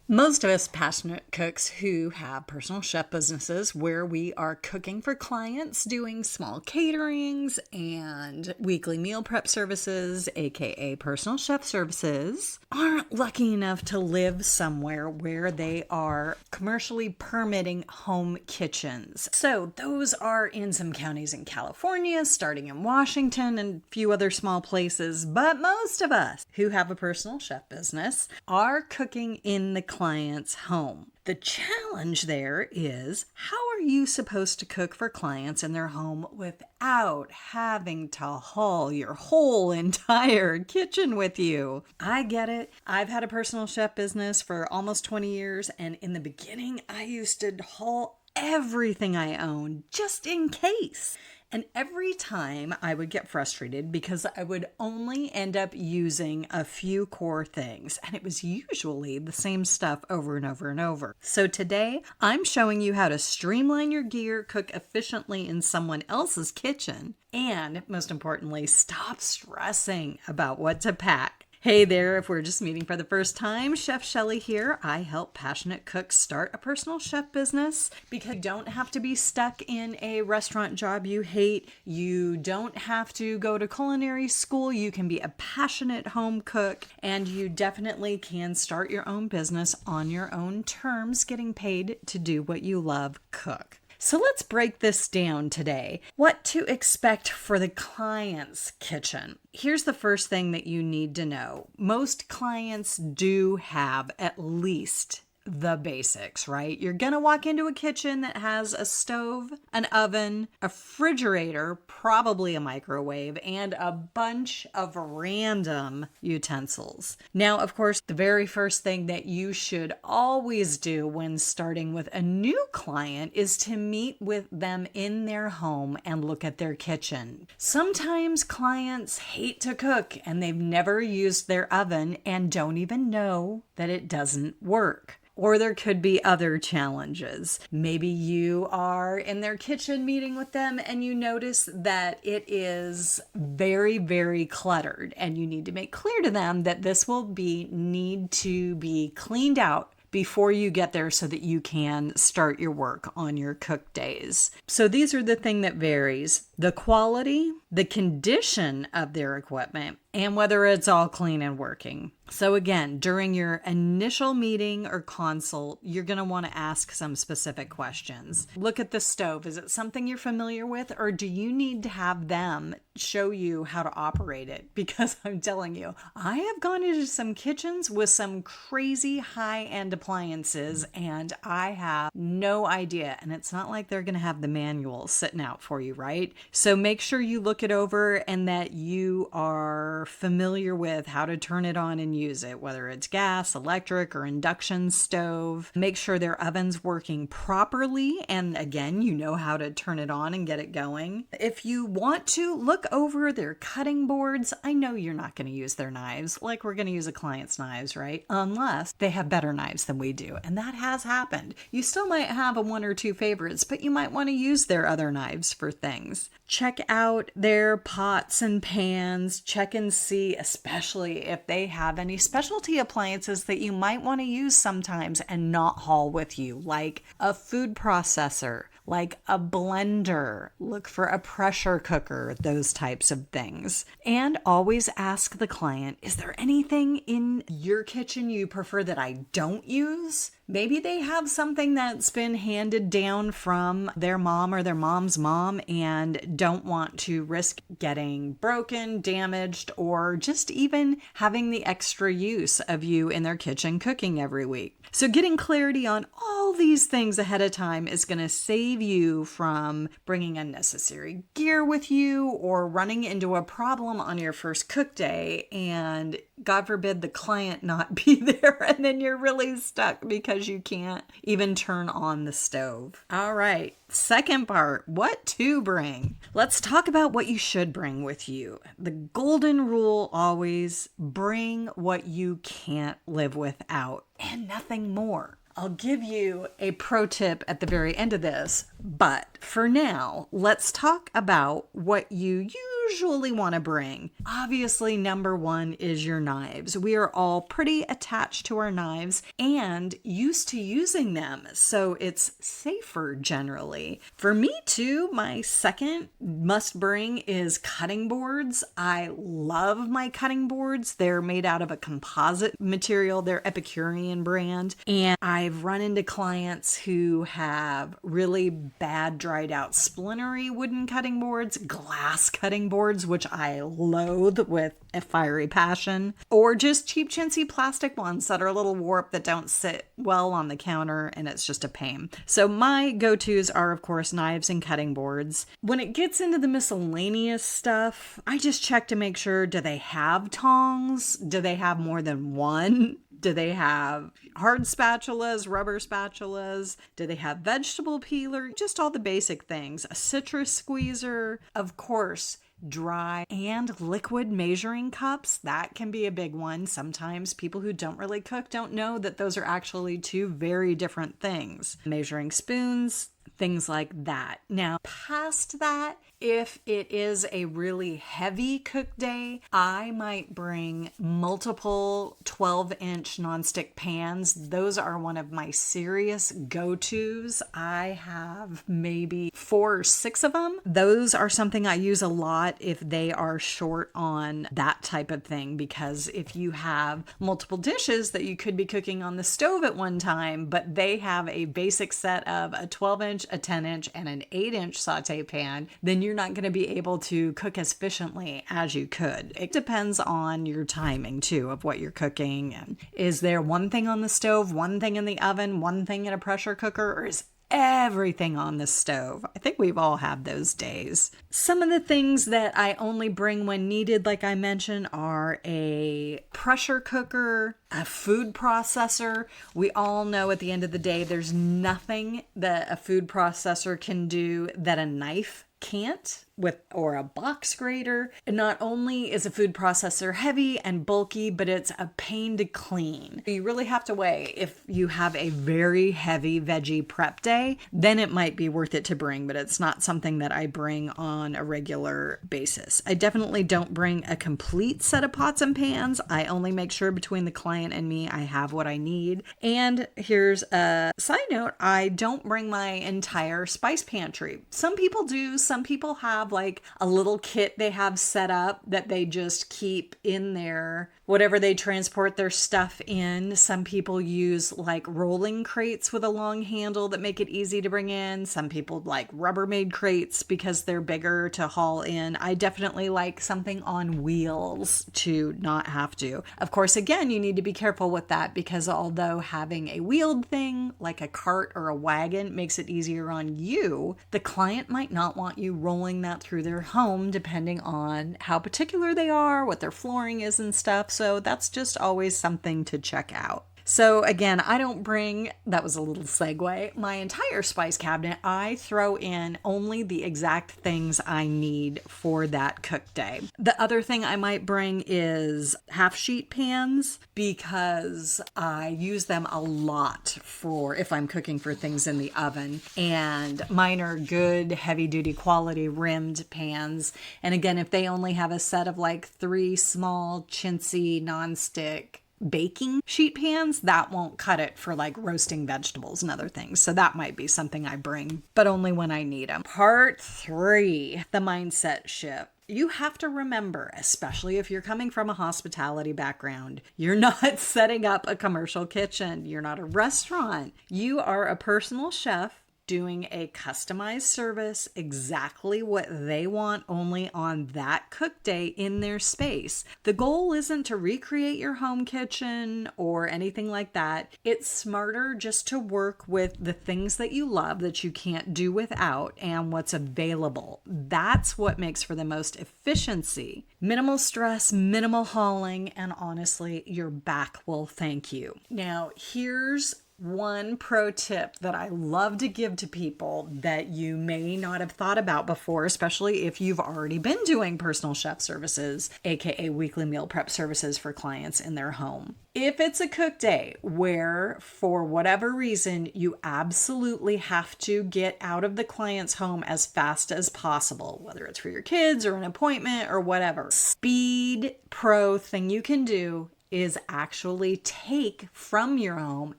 Most of us passionate cooks who have personal chef businesses where we are cooking for clients, doing small caterings and weekly meal prep services, aka personal chef services, aren't lucky enough to live somewhere where they are commercially permitting home kitchens. So those are in some counties in California, starting in Washington and a few other small places. But most of us who have a personal chef business are cooking in the client's home. The challenge there is, how are you supposed to cook for clients in their home without having to haul your whole entire kitchen with you? I get it. I've had a personal chef business for almost 20 years, and in the beginning, I used to haul everything I owned just in case. And every time I would get frustrated because I would only end up using a few core things. And it was usually the same stuff over and over and over. So today I'm showing you how to streamline your gear, cook efficiently in someone else's kitchen, and most importantly, stop stressing about what to pack. Hey there, if we're just meeting for the first time, Chef Shelly here. I help passionate cooks start a personal chef business because you don't have to be stuck in a restaurant job you hate. You don't have to go to culinary school. You can be a passionate home cook, and you definitely can start your own business on your own terms, getting paid to do what you love, cook. So let's break this down today. What to expect for the client's kitchen. Here's the first thing that you need to know. Most clients do have at least the basics, right? You're gonna walk into a kitchen that has a stove, an oven, a refrigerator, probably a microwave, and a bunch of random utensils. Now, of course, the very first thing that you should always do when starting with a new client is to meet with them in their home and look at their kitchen. Sometimes clients hate to cook and they've never used their oven and don't even know that it doesn't work. Or there could be other challenges. Maybe you are in their kitchen meeting with them and you notice that it is very, very cluttered, and you need to make clear to them that this will need to be cleaned out before you get there so that you can start your work on your cook days. So these are the things that varies: the quality, the condition of their equipment, and whether it's all clean and working. So again, during your initial meeting or consult, you're going to want to ask some specific questions. Look at the stove. Is it something you're familiar with, or do you need to have them show you how to operate it? Because I'm telling you, I have gone into some kitchens with some crazy high-end appliances and I have no idea. And it's not like they're going to have the manual sitting out for you, right? So make sure you look it over and that you are familiar with how to turn it on and use it, whether it's gas, electric, or induction stove. Make sure their oven's working properly, and again, you know how to turn it on and get it going. If you want to, look over their cutting boards. I know you're not going to use their knives like we're going to use a client's knives, right? Unless they have better knives than we do, and that has happened. You still might have a one or two favorites, but you might want to use their other knives for things. Check out their pots and pans. Check and see, especially if they have any specialty appliances that you might want to use sometimes and not haul with you, like a food processor, like a blender. Look for a pressure cooker, those types of things. And always ask the client, is there anything in your kitchen you prefer that I don't use? Maybe they have something that's been handed down from their mom or their mom's mom and don't want to risk getting broken, damaged, or just even having the extra use of you in their kitchen cooking every week. So getting clarity on all these things ahead of time is going to save you from bringing unnecessary gear with you or running into a problem on your first cook day and, God forbid, the client not be there and then you're really stuck because you can't even turn on the stove. All right, second part, what to bring. Let's talk about what you should bring with you. The golden rule always: bring what you can't live without and nothing more. I'll give you a pro tip at the very end of this, but for now, let's talk about what you usually want to bring. Obviously, number one is your knives. We are all pretty attached to our knives and used to using them, so it's safer generally. For me too, my second must bring is cutting boards. I love my cutting boards. They're made out of a composite material. They're Epicurean brand. And I've run into clients who have really bad dried out splintery wooden cutting boards, glass cutting boards, which I loathe with a fiery passion, or just cheap chintzy plastic ones that are a little warped that don't sit well on the counter and it's just a pain. So my go-tos are, of course, knives and cutting boards. When it gets into the miscellaneous stuff, I just check to make sure, do they have tongs? Do they have more than one? Do they have hard spatulas, rubber spatulas? Do they have vegetable peeler? Just all the basic things. A citrus squeezer, of course. Dry and liquid measuring cups, that can be a big one. Sometimes people who don't really cook don't know that those are actually two very different things. Measuring spoons, things like that. Now, past that, if it is a really heavy cook day, I might bring multiple 12-inch nonstick pans. Those are one of my serious go-tos. I have maybe 4 or 6 of them. Those are something I use a lot if they are short on that type of thing, because if you have multiple dishes that you could be cooking on the stove at one time, but they have a basic set of a 12-inch, a 10-inch, and an 8-inch saute pan, then you're not going to be able to cook as efficiently as you could. It depends on your timing too of what you're cooking. And is there one thing on the stove, one thing in the oven, one thing in a pressure cooker, or is everything on the stove? I think we've all had those days. Some of the things that I only bring when needed, like I mentioned, are a pressure cooker, a food processor. We all know at the end of the day, there's nothing that a food processor can do that a knife can't, or a box grater. And not only is a food processor heavy and bulky, but it's a pain to clean. You really have to weigh. If you have a very heavy veggie prep day, then it might be worth it to bring, but it's not something that I bring on a regular basis. I definitely don't bring a complete set of pots and pans. I only make sure between the client and me, I have what I need. And here's a side note, I don't bring my entire spice pantry. Some people do. Some people have like a little kit they have set up that they just keep in there, whatever they transport their stuff in. Some people use like rolling crates with a long handle that make it easy to bring in. Some people like Rubbermaid crates because they're bigger to haul in. I definitely like something on wheels to not have to. Of course, again, you need to be careful with that, because although having a wheeled thing like a cart or a wagon makes it easier on you, the client might not want you rolling that through their home, depending on how particular they are, what their flooring is and stuff. So that's just always something to check out. So again, I don't bring, that was a little segue, my entire spice cabinet. I throw in only the exact things I need for that cook day. The other thing I might bring is half sheet pans, because I use them a lot for if I'm cooking for things in the oven. And mine are good, heavy duty quality rimmed pans. And again, if they only have a set of like 3 small chintzy nonstick baking sheet pans, that won't cut it for like roasting vegetables and other things. So that might be something I bring, but only when I need them. Part 3, the mindset shift. You have to remember, especially if you're coming from a hospitality background, you're not setting up a commercial kitchen. You're not a restaurant. You are a personal chef doing a customized service, exactly what they want, only on that cook day in their space. The goal isn't to recreate your home kitchen or anything like that. It's smarter just to work with the things that you love that you can't do without and what's available. That's what makes for the most efficiency. Minimal stress, minimal hauling, and honestly, your back will thank you. Now, here's One pro tip that I love to give to people that you may not have thought about before, especially if you've already been doing personal chef services, aka weekly meal prep services for clients in their home. If it's a cook day where, for whatever reason, you absolutely have to get out of the client's home as fast as possible, whether it's for your kids or an appointment or whatever, speed pro thing you can do is actually take from your home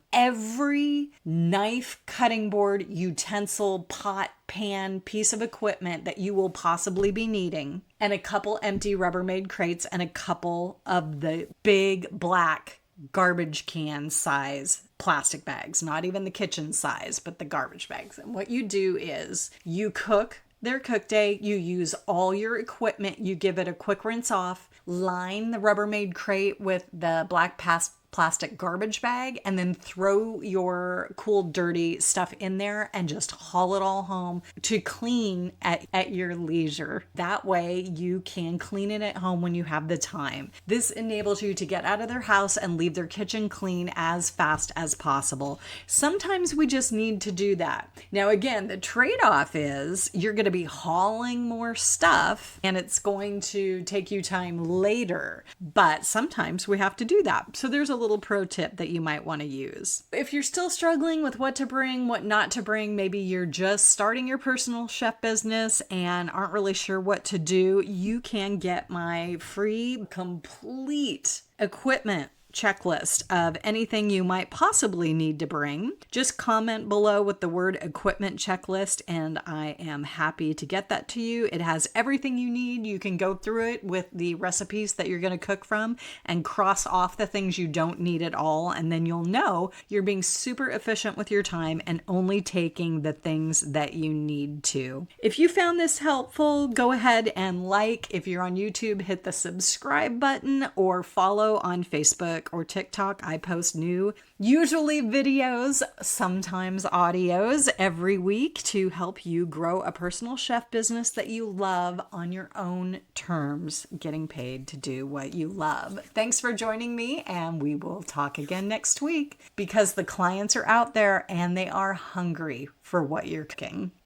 every knife, cutting board, utensil, pot, pan, piece of equipment that you will possibly be needing, and a couple empty Rubbermaid crates and a couple of the big black garbage can size plastic bags, not even the kitchen size, but the garbage bags. And what you do is you cook their cook day, you use all your equipment, you give it a quick rinse off, line the Rubbermaid crate with the black plastic garbage bag, and then throw your cool dirty stuff in there and just haul it all home to clean at your leisure. That way you can clean it at home when you have the time. This enables you to get out of their house and leave their kitchen clean as fast as possible. Sometimes we just need to do that. Now again, the trade-off is you're going to be hauling more stuff and it's going to take you time later, but sometimes we have to do that. So there's a little pro tip that you might want to use. If you're still struggling with what to bring, what not to bring, maybe you're just starting your personal chef business and aren't really sure what to do, you can get my free complete equipment checklist of anything you might possibly need to bring. Just comment below with the word equipment checklist and I am happy to get that to you. It has everything you need. You can go through it with the recipes that you're going to cook from and cross off the things you don't need at all, and then you'll know you're being super efficient with your time and only taking the things that you need to. If you found this helpful, go ahead and like. If you're on YouTube, hit the subscribe button or follow on Facebook or TikTok. I post new, usually videos, sometimes audios every week to help you grow a personal chef business that you love on your own terms, getting paid to do what you love. Thanks for joining me, and we will talk again next week because the clients are out there and they are hungry for what you're cooking.